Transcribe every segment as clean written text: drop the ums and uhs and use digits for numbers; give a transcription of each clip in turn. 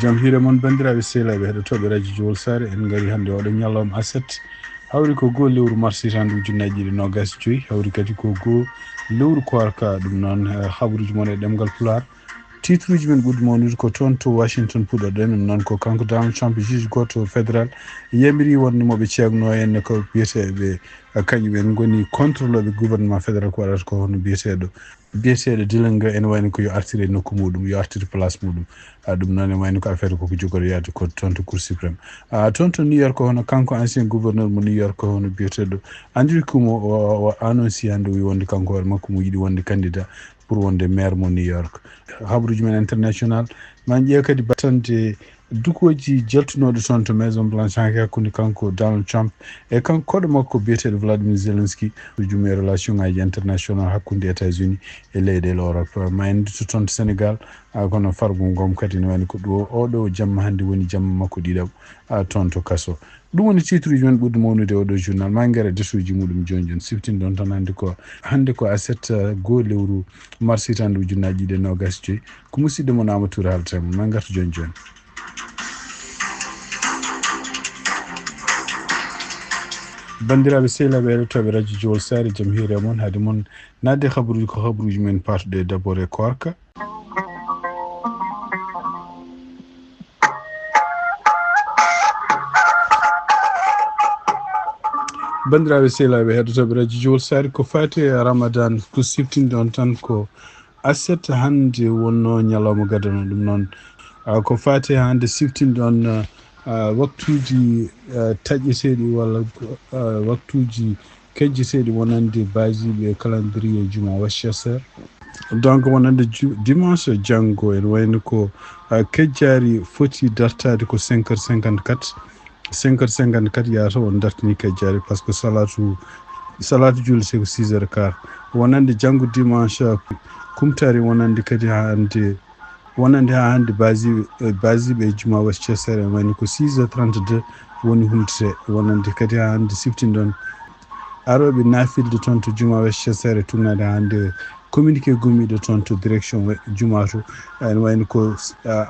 jam hire mon bandiraɓe sehlaɓe heɗotoɓe radio Jowol Sare en gari hande oɗo ñalawma aset hawri ko goo lewru mars hitandu ujunnaji ɗiɗi nogas joyyi hawri kadi ko goo lewru koarka ɗum noon habruji mon e ɗemgal Pulaar titre uji men ɓurɗi mawnude ko toon to Washington puɗɗoɗen ɗum noon ko kanko Donald Trump juge goto fédéral yamiri wondemoɓe ceegno henne ko biyeteɓe kañumen goni contrôle gouvernement fédéral ko waɗata ko hono biyeteɗo dilenga ene wayno ko yo artire nokku muɗum yo artire place muɗum ɗum noon ene wayno ko affaire koko jogoɗo yaade ko toon to cour suprême toon to New York hono kanko ancien gouverneur mo New York hono biyeteɗo Andrew Cuomo o annoncé hande wi wonde kanko hoore makko mo yiɗi wonde candidat pour wonde maire mo New York habruji men international ma ƴeew kadi battande dukoji jaltunoɗo toon to maison blanche hanke hakkude kanko Donald Trump e kanko koɗo makko biyeteɗo Vladimir Zelensky jumi e relation ngaji international hakkude États-Unis e leyɗele Europe ma en dutto toon to Sénégal kono fargo ngom kadi ne wayno ko ɗo oɗo jamma hande woni jamma makko ɗiɗaɓ toon to kaso ɗum woni titre uji men ɓurɗo mawnude oɗo journal ma guere desuji muɗum joni joni siftin ɗon tan hande ko aset goo lewru mars hitande ujunnaji ɗiɗi e nogas joyyi ko musidɗo mon Amadou Touré haldata mon ma gartu joni joni bandiraɓe sehlaɓe heɗotoɓe radio Jowol Sare jaam hiire moon haade moon nadde habruji ko habruji men partuɗe d' abord e korka bandiraɓe sehlaɓe heɗotoɓe radio Jowol Sare ko fati e ramadan ko siftinde on tan ko aset hande wonno ñalawma gadano ɗum noon ko fati hande siftinde on waktuji taƴƴeteɗi walla waktuji kejjeteɗi wonande basiɓe calendrier juma waccaser donc wonande dimanche janggo en wayno ko kejjari foti dartade ko 5h54 5h54 yata on dartini kejjari par ce que salatu julete ko 6h15 wonande janggo dimanche kumtari wonande kadi ha hande basiɓe juma waccaser en wayno ko 6h32 woni humtete wonande kadi ha hande siftinde on aroɓe nafilde toon to juma waccaser turnade hande communiqué gommiɗo toon to direction juma to en wayno ko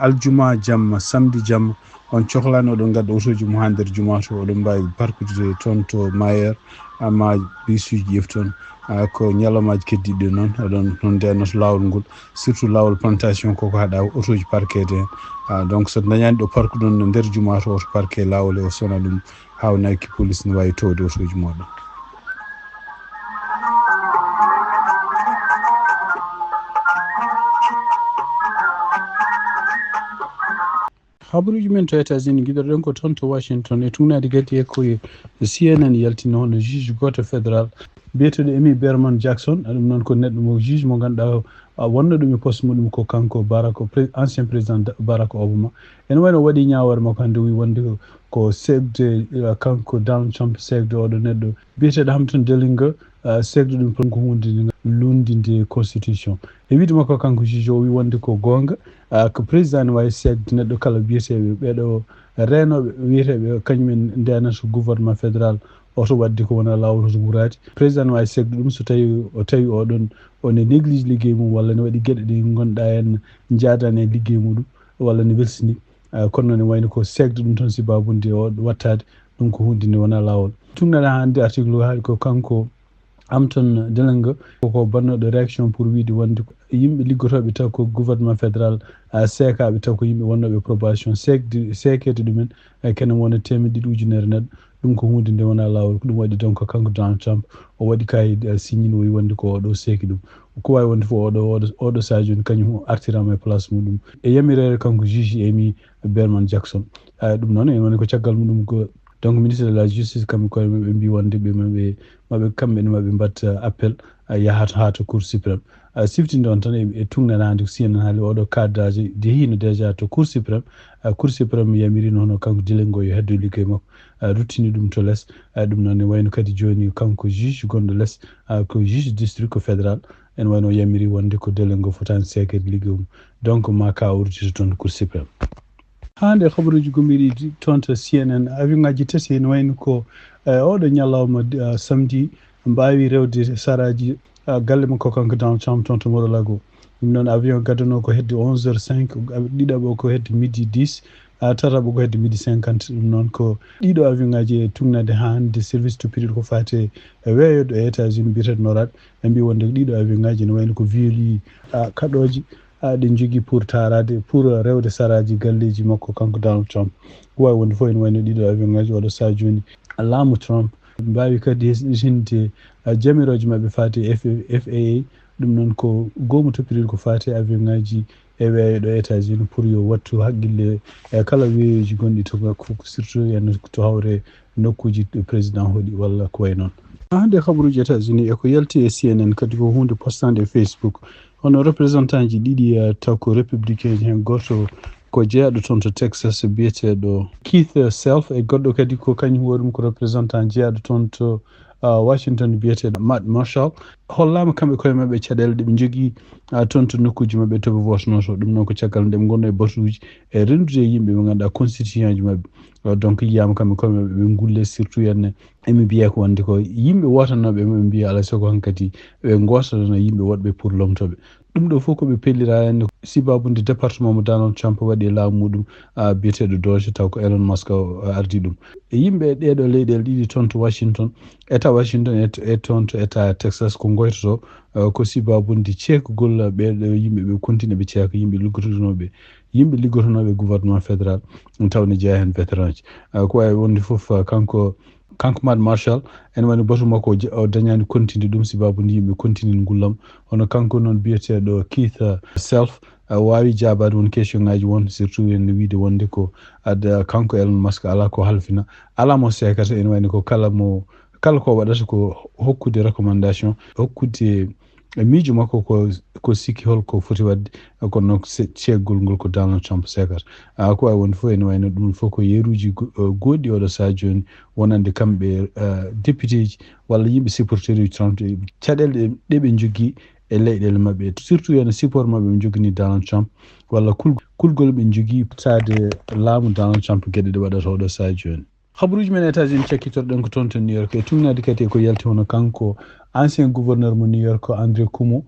aljuma jamma samedi jamma on cohlani oɗon gadda autoji mum ha nder juma to oɗon mbawi parkude toon to mayer ma bisuji ƴef toon ko ñalawmaji keddiɗe noon oɗon non ndennoto lawol ngol surtout lawol plantation koko haɗa autoji parquede hen donc so dañani ɗo parque ɗon nder juma to oto parqué lawol e o sona ɗum hawnaki police ne wawi towde autoji moɗon habruji men to États-Unis guiɗoɗen ko toon to Washington e tugnade kadi e koye CNN yaltino hono juge goto fédéral biyeteɗo Amy Berman Jackson ɗum noon ko neɗɗo mo juge mo ganduɗa wonno ɗum e poste muɗum ko kanko ancien président Barack Obama ene wayno waɗi ñawore makko hande wi wonde ko segde kanko Donald Trump segde oɗo neɗɗo biyeteɗo Hampton Dellinga segde ɗum ko hunde lundinde constitution e wiide makko kanko juge o wi wonde ko gonga ko président ne wawi segde neɗɗo kala biyeteɓe ɓeɗo renoɓe wiyeteɓe kañumen ndenata gouvernement fédéral oto wadde ko wona lawol hoto wurade président ne wawi segde ɗum so tawi oɗon one néglige ligguey mum walla ne waɗi gueɗe ɗe gonɗa hen jaadani e ligguey muɗum walla ne welsini kono noon ne wayno ko segde ɗum toon sibabude wattade ɗum ko hunde nde wona lawol tugnaɗa hande article haali ko kanko Hampton Dellinga koko bannoɗo réaction pour wiide wonde yimɓe liggotoɓe taw ko gouvernement fédéral sekaɓe taw ko yimɓe wonnoɓe probation sekede ɗumen kene wona 100.000 ujunere neɗɗo ɗum ko hunde nde wona lawol ko ɗum waɗi donc kanko Donald Trump o waɗi kayit signine o wi wonde ko oɗo seeki ɗum ko wawi wonde fof oɗo saaha joni kañum artirama e place muɗum e yamirere kanko juge Amy Berman Jackson ɗum noon en woni ko caggal muɗum ko donc ministre de la justice kamɓe koye ɓe mbi wonde maɓe kamɓe ne maɓe mbatta appel yahata ha to cour suprême siftinde on tan e tugnana hande ko CNN haali oɗo caddrage hino déjà to cour suprême yamirino hono kanko Dellinga yo heddo ligguey makko ruttini ɗum to less ɗum noon ne wayno kadi joni kanko juge gonɗo less ko juge district ko fédéral en wayno yamiri wonde ko Dellinga fotani sekede ligguey mum donc ma ka urtito toon to cour suprême hande habaruji gomiriɗi toon to CNN avion-ngaji tati ne wayno ko oɗo ñalawma samedi mbawi rewde saraji galle makko kanko Donald Trump toon to Mar-a-Lago ɗum noon avion gadano ko hedde 11h05 ɗiɗaɓo ko hedde midi 10 tataɓo ko hedde midi 50 ɗum noon ko ɗiɗo avion ngaji e tugnade ha hande service toppitiɗo ko fate weeyoɗo e États-Unis biyeteɗo NORAD ɓe mbi wonde ɗiɗo avion ngaji ne wayno ko violi kaɗoji ɗe jogui pour tarade pour rewde saraji galleji makko kanko Donald Trump ko wawi wonde fof ene wayno ɗiɗo avion ngaji oɗo saaha joni laamu Trump mbawi kadi hesɗitinde jamiroje mabɓe fate FAA ɗum noon ko gomu toppitiɗo ko fate avion ngaji e weeyoɗo États-Unis pour yo wattu haqqille e kala weeyoji gonɗi to surtout en to hawre nokkuji président hoɗi walla ko way noon hande habaruji États-Unis eko yalti e CNN kadi ko hunde postande e Facebook hono représentant ji ɗiɗi taw ko républicain hen goto ko jeeyaɗo toon to Texas biyeteɗo Keith Self e goɗɗo kadi ko kañum hoɗum ko représentant jeeyaɗo toon to Washington biyeteɗo Matt Marshall hollama kamɓe koye mabɓe caɗele ɗeɓe jogui toon to nokkuji mabɓe toɓe wosnoto ɗum noon ko caggal ndeɓe gonno e batuji e rendude yimɓe ɓe ganduɗa constituant ji mabɓe donc yiyama kamɓe koye mabɓe ɓe gulle surtout henne emi mbiya ko wonde ko yimɓe wotanoɓe ɓe mbiya alay saago hankkadi ɓe gosatono yimɓe woɗɓe pour lomtoɓe ɗum ɗo fof koɓe pellira henne sibabude département mo Donald Trump waɗi e laamu muɗum biyeteɗo Doge taw ko Elon Musk ardi ɗum e yimɓe ɗeɗo leyɗele ɗiɗi toon to Washington état Washington e toon to état Texas ko goytoto ko sibabude ceekugol ɓeɗo yimɓe ɓe continue ɓe ceeka yimɓe liggotonoɓe gouvernement fédéral taw ne jeeya hen vétéran ji ko wawi wonde foof kanko Matt Marshall en wani batu makko o dañani continue ɗum sibabude yimɓe continue gullam hono kanko noon biyeteɗo Keith Self wawi jabade won question ngaji won surtout en wiide wonde ko adda kanko Elon Musk ala ko halfina ala mo sekata en wayno ko kala ko waɗata ko hokkude recommandation hokkude miijo makko ko sikki holko foti wadde kono noon ceeggol ngol ko Donald Trump sekata ko wawi wonde fof ene wayno ɗum fof ko yeruji goɗɗi oɗo saaha joni wonande kamɓe député ji walla yimɓe supporteur uji Trump caɗele ɗeɓe jogui e leyɗele mabɓe surtout ene support mabɓe ɓe jogini Donald Trump walla kulgol ɓe jogui tade laamu Donald Trump gueɗe ɗe waɗata oɗo saaha joni habaruji men États-Unis cakkitoɗen ko toon to New York e tumnade kadi ko yalti hono kanko ancien gouverneur mo New York Andrew Cuomo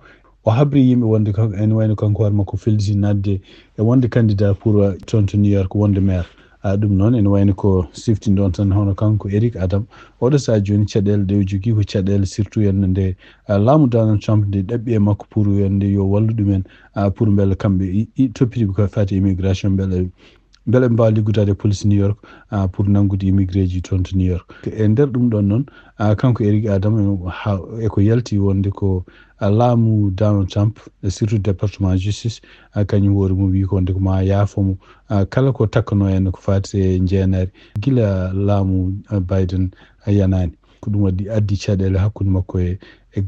o habri yimɓe wonde ene wayno kanko hoore makko felditi nadde e wonde candidat pour toon to New York wonde maire ɗum noon ene wayno ko sifti ɗon tan hono kanko Eric Adam oɗo saaha joni caɗele ɗe jogui ko caɗele surtout yenne nde laamu Donald Trump nde ɗaɓɓi e makko pour yende yo wallu ɗumen pour beele kamɓe toppitiɓe ko fati immigration beele ɓe mbawa liggudade police New York pour nanggude immigré ji toon to New York e nder ɗum ɗon noon kanko Eric Adam eko yalti wonde ko laamu Donald Trump surtout département justice kañum hoore mum wi ko wonde ko ma yaafomo kala ko takkano en ko fati e jeenari gila laamu Biden yanani ko ɗum waddi addi caɗele hakkude makko e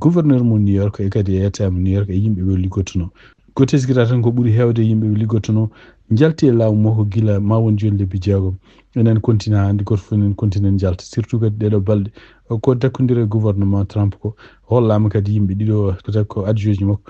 gouverneur mo New York e kadi e état mo New York e yimɓe ɓe liggotono ko teskira tan ko ɓuuri hewde yimɓe ɓe liggotono jalti e laamu makko gila ma won joni lebbi jeegom enen continue hannde goto fof enen continue jalta surtout kadi ɗeɗo balɗe ko dakkodiri e gouvernement Trump ko hollama kadi yimɓe ɗiɗo ko adjoint ji makko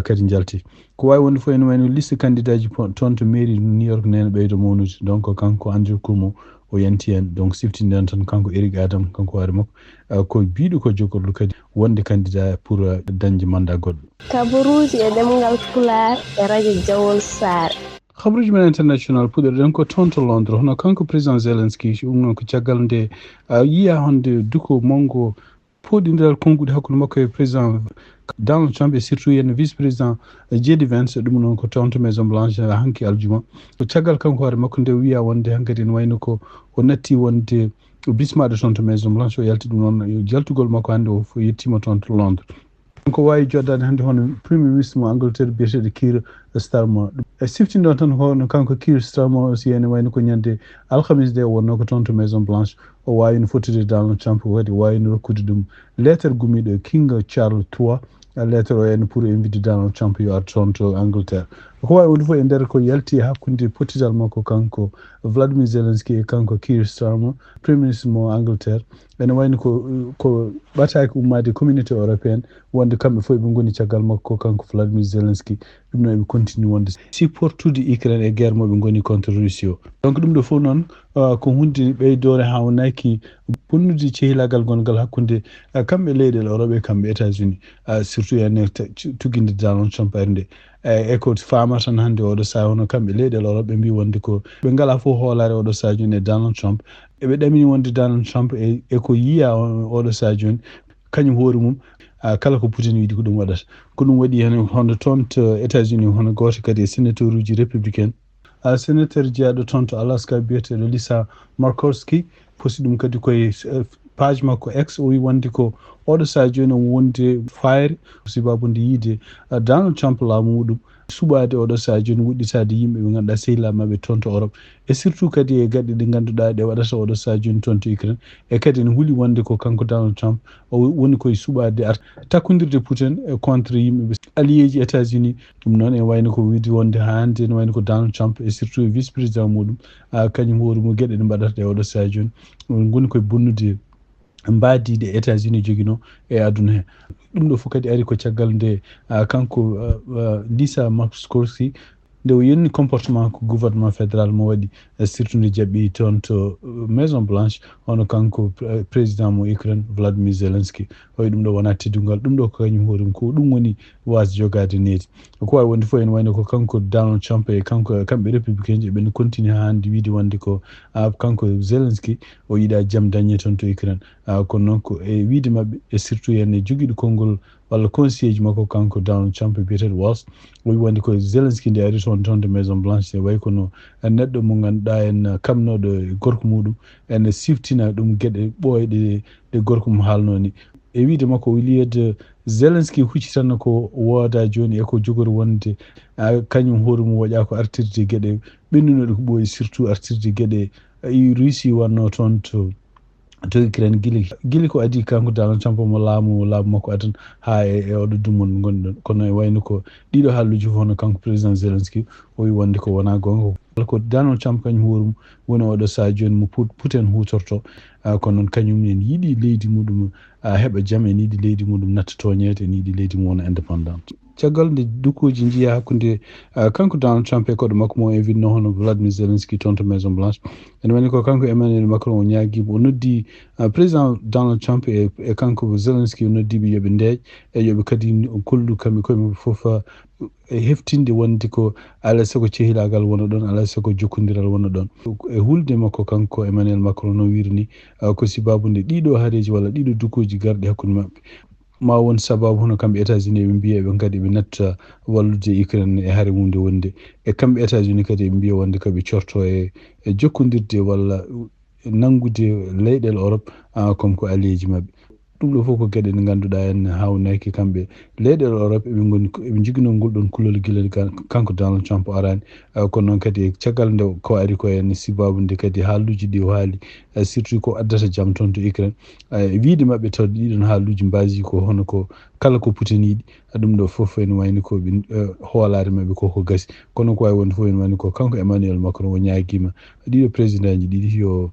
kadi jalti ko wawi wonde fof ene wayno liste candidat ji toon to mairie New York nene ɓeydo mawnude donc kanko Andrew Cuomo o yanti hen donc siftinden tan kanko Eric Adam kanko hoore makko ko biiɗo ko jogorɗo kadi wonde candidat pour dañde mandat goɗɗo kabaruji e ɗemgal Pulaar e radio Jawol Sare habaruji men international puɗɗoɗen ko toon to Londres hono kanko président Zelensky ɗum noon ko caggal nde yiya honde duko mawgo poɗidiral kongude hakkude makko e président Donald Trump et surtout yenno vice président JD Vance ɗum noon ko toon to Maison Blanche hanki aljuma ko caggal kanko hoore makko nde wiya wonde hankkadi ne wayno ko o natti wonde bismaɗo toon to Maison Blanche o yalti ɗum noon jaltugol makko hannde o yettima toon to Londres ko wawi joddade hannde hono premier ministre mo Angleterre biyeteɗo Keir Starmer e siftinɗon tan hono kanko Keir Starmer aussi ene wayno ko ñande alhamis de wonno ko toon to Maison Blanche o wawino fottude Donald Trump kadi wawino rokkude ɗum lettre gumiɗo King Charles III lettre o en pour invite Donald Trump yo ar toon to Angleterre ko wawi wonde fof e nder ko yalti hakkude pottital makko kanko Vladimir Zelensky e kanko Keir Starmer premier ministre mo Angleterre ene wayno ko ɓataki ummade communauté européenne wonde kamɓe fof ɓe goni caggal makko kanko Vladimir Zelensky ɗum noon ɓe continue wonde supportude Ukraine e guerre moɓe goni contre Russie o donc ɗum ɗo fof noon ko hunde ɓeydore hawnaki bonnude cehilagal gongal hakkude kamɓe leyɗele Europe e kamɓe États-Unis surtout ene tugginde Donald Trump arde ko fama tan hande oɗo saa hono kamɓe leyɗel Europe ɓe mbi wonde ko ɓe ngala fof hoolare oɗo saa joni e Donald Trump eɓe ɗamini wonde Donald Trump e ko yiya oɗo saa joni kañum hoore mum kala ko Putin wiɗi ko ɗum waɗata ko ɗum waɗi hen hono toon to États-Unis hono goto kadi e sénateur uji républicaine sénateur jeeyaɗo toon to Alaska biyeteɗo Lisa Murkowski posi ɗum kadi koye page makko X o wi wonde ko oɗo saa joni omo wonde fayre sibabude yiide Donald Trump laamu muɗum suɓade oɗo saa joni wuɗɗitade yimɓe ɓe ganduɗa sehilaɓe mabɓe toon to Europe e surtout kadi e gaɗɗe ɗe ganduɗa ɗe waɗata oɗo saa joni toon to Ukraine e kadi ne huuli wonde ko kanko Donald Trump o woni koye suɓade takkodirde Putin e contre yimɓeɓe allié ji États-Unis ɗum noon e wayno ko wiide wonde hande ne wayno ko Donald Trump e surtout e vice président muɗum kañum hoore mum gueɗe ɗe mbaɗata ɗe oɗo saa joni goni koye bonnude mbadiɗe États-Unis joguino e aduna he ɗum ɗo fof kadi ari ko caggal nde kanko Lisa Murkowski nde o yenni comportement ko gouvernement fédéral mo waɗi surtout nde jaɓɓi toon to Maison Blanche hono kanko président mo Ukraine Vladimir Zelensky o wi ɗum ɗo wona teddugal ɗum ɗo ko kañum hoore mum ko ɗum woni wasde jogade needi ko wawi wonde fof ene wayno ko kanko Donald Trump e kanko kamɓe républicain ji ɓen continue ha hande wiide wonde ko kanko Zelensky o yiiɗa jaam dañe toon to Ukraine kono noon ko e wiide mabɓe e surtout ene joguiɗo konngol walla conseiller ji makko kanko Donald Trump biyeteɗo Walz o wi wonde ko Zelensky nde ari toon de Maison Blanche e way kono neɗɗo mo ganduɗa en kamnoɗo gorko muɗum ene siftina ɗum gueɗe ɓooyɗe ɗe gorko mum haalno ni e wiide makko o liyede Zelensky huccitanno ko wooda joni e ko jogori wonde kañum hoore mum waɗa ko artirde gueɗe ɓennunoɗe ko ɓooyi surtout artirde gueɗe Russie wanno toon to Ukraine gili ko adi kanko Donald Trump mo laamu makko adan ha e oɗo dumon gonɗon kono e wayno ko ɗiɗo haalluji fof hono kanko président Zelensky o wi wonde ko wona gonga ko Donald Trump kañum hoore mum woni oɗo saa joni mo Putin hutorto kono noon kañum en yiiɗi leydi muɗum heɓa jaam en yiiɗi leydi muɗum natta toñede en yiiɗi leydi mum wona indépendante caggal nde dukkuji jiiya hakkude kanko Donald Trump e koɗo makko mo invitno hono Vladimir Zelensky toon to Maison Blanche ene woni ko kanko Emmanuel Macron o ñaaguimo o noddi président Donald Trump e kanko Zelensky o noddiɓe yoɓe ndeej e yoɓe kadi kollu kamɓe koye fof e heftinde wonde ko alay sago cehilagal wona ɗon alay sago jokkodiral wona ɗon e hulde makko kanko Emmanuel Macron no wirini ko sibabude ɗiɗo haareji walla ɗiɗo dukkuji garɗi hakkude mabɓe ma won sababu hono kamɓe États-Unis ɓe mbiya ɓe kadi ɓe natta wallude Ukraine e haare mum nde wonde e kamɓe États-Unis kadi ɓe mbiya wonde koɓe corto e jokkodirde walla nangude leyɗele Europe comme ko alliéji mabɓe ɗum ɗo fof ko gueɗe ɗe ganduɗa en hawnaki kamɓe leyɗele Europe eɓe joguino ngol ɗon kulol guila kanko Donald Trump arani kono noon kadi e caggal nde ko ari ko en sibabude kadi haalluji ɗi o haali surtout ko addata jaam toon to Ukraine wiide mabɓe taw ɗiɗon haalluji mbasi ko hono ko kala ko Putin yiɗi ɗum ɗo fof ene wayni ko ɓe hoolare mabɓe koko gasi kono ko wawi wonde fof ene wayni ko kanko Emmanuel Macron o ñaaguima ɗiɗo président ji ɗiɗi yo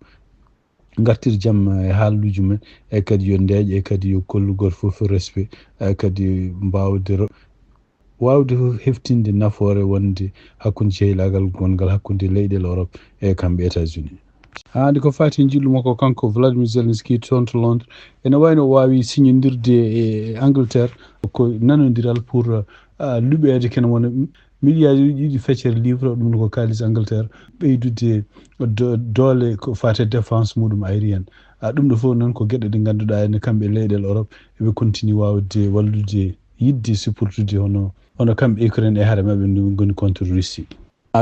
gartir jaam e haalluji men e kadi yo ndeeƴ e kadi yo kollu goto fof respect kadi wawde heftinde nafoore wonde hakkude cehilagal gongal hakkude leyɗele Europe e kamɓe États-Unis hande ko fati jillu makko kanko Vladimir Zelensky toon to Londres ene wayno o wawi signodirde e Angleterre ko nanodiral pour luɓede kene wona milliards uji ɗiɗi feccere livre ɗum ko kalis Angleterre ɓeydude doole ko fate défense muɗum aérienne ɗum ɗo fof noon ko gueɗe ɗe ganduɗa ene kamɓe leyɗele Europe eɓe continue wawde wallude yidde supportude hono kamɓe Ukraine e haare mabɓe nde goni contre Russie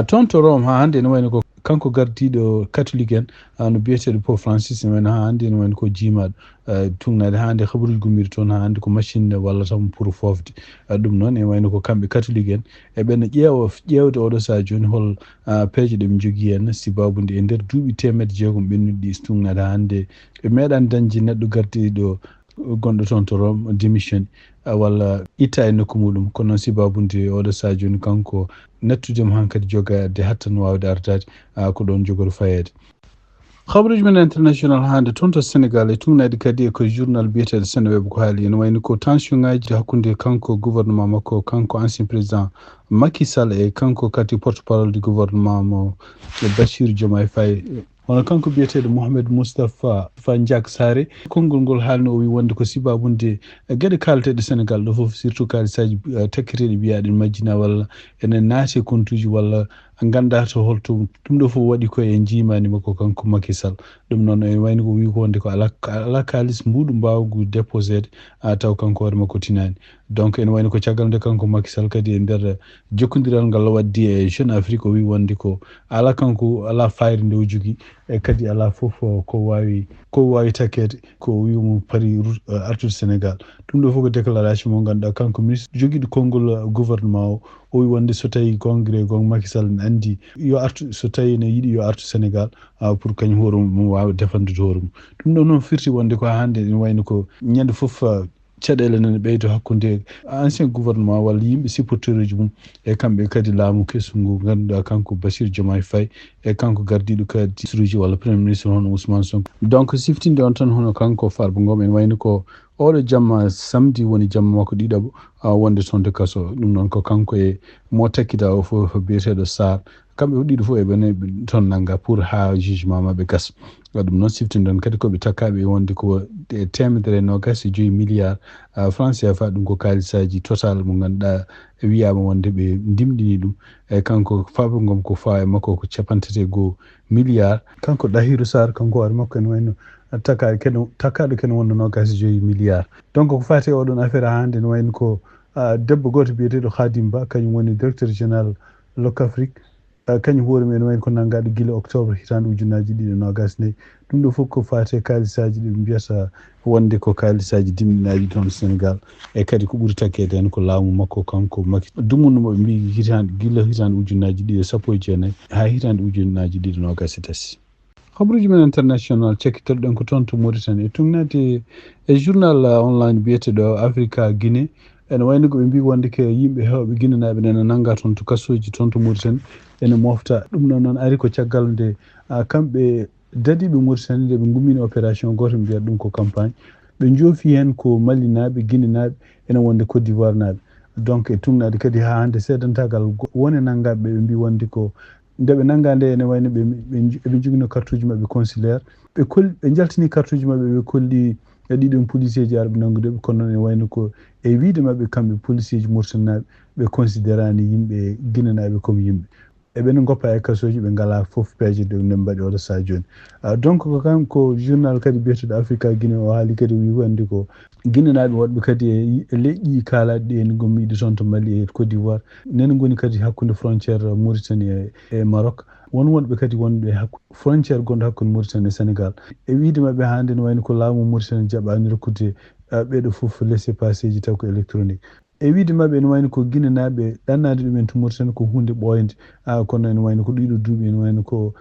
toon to Rome ha hande ene wayno ko kanko gardiɗo catholique en no biyeteɗo Pope Francis ene wayno ha hande ene wayno ko jiimaɗo tugnade hande habaruji gummiri toon ha hande ko machine wallata pour fofde ɗum noon ene wayno ko kamɓe catholique en eɓene ƴewde oɗo saa joni hol peeje ɗeɓe jogui hen sibabude e nder duuɓi 600 ɓennuɗi tugnade hande ɓe meeɗani dañde neɗɗo gardiɗo gonɗo toon to Rome démission walla itta e nokku muɗum kono noon sibabude oɗo saa joni kanko nettudemo hankkadi jogade hattan wawde ardade ko ɗon jogori fayede habaruji men international hande toon to Sénégal e tugnade kadi ko journal biyeteɗo Seneweb ko haali ene wayno ko tension ngaji hakkude kanko gouvernement makko kanko ancien président Macky Sall e kanko kadi porte parole du gouvernement mo Bassirou Diomaye Faye hono kanko biyeteɗo Mohamed Moustapha Fandiak Sare konngol ngol haalno o wi wonde ko sibabunde gueɗe kalteɗe Sénégal ɗo foof surtout kalisaji takketeɗi mbiyaɗen majjina walla enen naati kontuji walla ganda to holto ɗum ɗo fof waɗi koye jimani makko kanko Macky Sall ɗum noon ene wayno ko wi ko wonde ko ala kalis mbuɗu mbawgu déposede taw kanko hoore makko tinani donc ene wayno ko caggal nde kanko Macky Sall kadi e nder jokkodiral ngal waddi e Jeune Afrique o wi wonde ko ala kanko ala fayre nde o jogui e kadi ala fof ko wawi takkede ko wimo paari artude Sénégal ɗum ɗo fof ko déclaration mo ganduɗa kanko ministre joguiɗo konngol gouvernement o wi wonde so tawi congrès gon Macky Sall ne andi yo artu so tawi ne yiiɗi yo artu Sénégal pour kañum hoore mum wawa défendude hoore mum ɗum ɗo noon firti wonde ko hande ene wayno ko ñande fof caɗele nene ɓeydo hakkude ancien gouvernement walla yimɓe supporteur uji mum e kamɓe kadi laamu kesum ngu ganduɗa kanko Bassirou Diomaye Faye e kanko gardiɗo kadi ministre walla premier ministre hono Ousmane Sonko donc siftinde on tan hono kanko Farba Ngom en wayno ko oɗo jamma samedi woni jamma makko ɗiɗaɓo wonde toon de kaso ɗum noon ko kanko e mo takkita o fof biyeteɗo Sarr kamɓe ɗiɗo fof eɓene toon nagga pour ha jugement mabɓe gas ɗum noon siftinde on kadi koɓe takkaɓe wonde ko temedere nogas e 5 milliards franc CFA ɗum ko kalisaji total mo ganduɗa wiyama wonde ɓe dimɗini ɗum e kanko Farba Ngom ko fawa e makko ko 51 milliards kanko Dahirou Sarr kanko hoore makko ene wayno takkaɗo kene wonno nogas e 5 milliards donc ko fati oɗon affaire hande ne wayno ko debbo goto biyeteɗo Khadim Ba kañum woni directeur général Locafrique kañum hoore men wayno ko naggaɗo guila octobre hitande ujunnaji 2024 ɗum ɗo fof ko fate kalisaji ɗi mbiyata wonde ko kalisaji dimɗinaɗi toon Sénégal e kadi ko ɓuuri takkede hen ko laamu makko kanko Macky dumunnomo ɓe mbi guila hitande ujunnaji 2019 ha hitande ujunnaji 2023 habruji men international cekkitorɗen ko toon to Mauritanie e tumnade e journal online biyeteɗo Africa Guinée ene wayno ko ɓe mbi wonde ke yimɓe hewɓe guinenaɓe nene nanga toon to kasoji toon to Mauritanie ene mofta ɗum ɗon noon ari ko caggal nde kamɓe dadiɓe Mauritanie nde ɓe gummini opération goto mbiyata ɗum ko campagne ɓe joofi hen ko Malinaɓe Guinenaɓe ene wonde Côte d'Ivoire naɓe donc e tumnade kadi ha hande seedantagal wone naggaɓe ɓe mbi wonde ko nde ɓe nagga nde ene wayno ɓe joguino carte uji mabɓe consulaire ɓe jaltini carte uji mabɓe ɓe kolli e ɗiɗon policier ji arɓe nangudeɓe kono noon e wayno ko e wiide mabɓe kamɓe policier ji Mauritanie ɓe considérani yimɓe guinenaɓe comme yimɓe eɓene goppa e kasoji ɓe ngala fof peeje de nde mbaɗi oɗo sa joni donc ko kanko journal kadi biyeteɗo Africa Guinée o haali kadi wi wonde ko guinenaɓe woɗɓe kadi e leƴƴi kalaɗi ɗi ene gommiɗi toon to Mali e Côte d'Ivoire nene goni kadi hakkude frontiére Mauritanie e Maroc won wonɓe kadi wonɓe frontiére gonɗo hakkude Mauritanie e Sénégal e wiide mabɓe hande ne wayno ko laamu Mauritanie jaɓani rokkude ɓeɗo fof laissé passé ji taw ko électronique e wiide mabɓe ene wayno ko guinenaɓe ɗannade ɗumen to Mauritanie ko hunde ɓoyde kono ene wayno ko ɗiɗo duuɓi ene wayno ko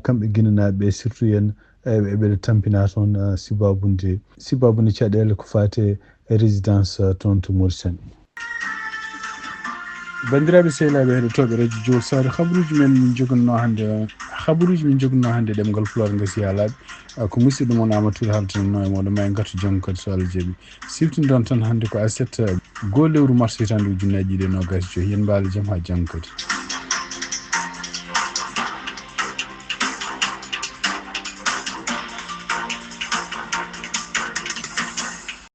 kamɓe guinenaɓe surtout en eɓe tampina toon sibabunde caɗele ko fate résidence toon to Mauritanie bandiraɓe sehlaɓe heɗotoɓe radio Diol Sare habaruji min jogonno hannde ɗemgal Pulaar gasi haalaɓe ko musidɗo moon Amadou haltanno e moɗo ma en gartu janggo kadi so Allah jaaɓi siftindon tan hannde ko aset 2 lewru mars hitande ujunnaji 2025 yen mbaali jaam ha janggo kadi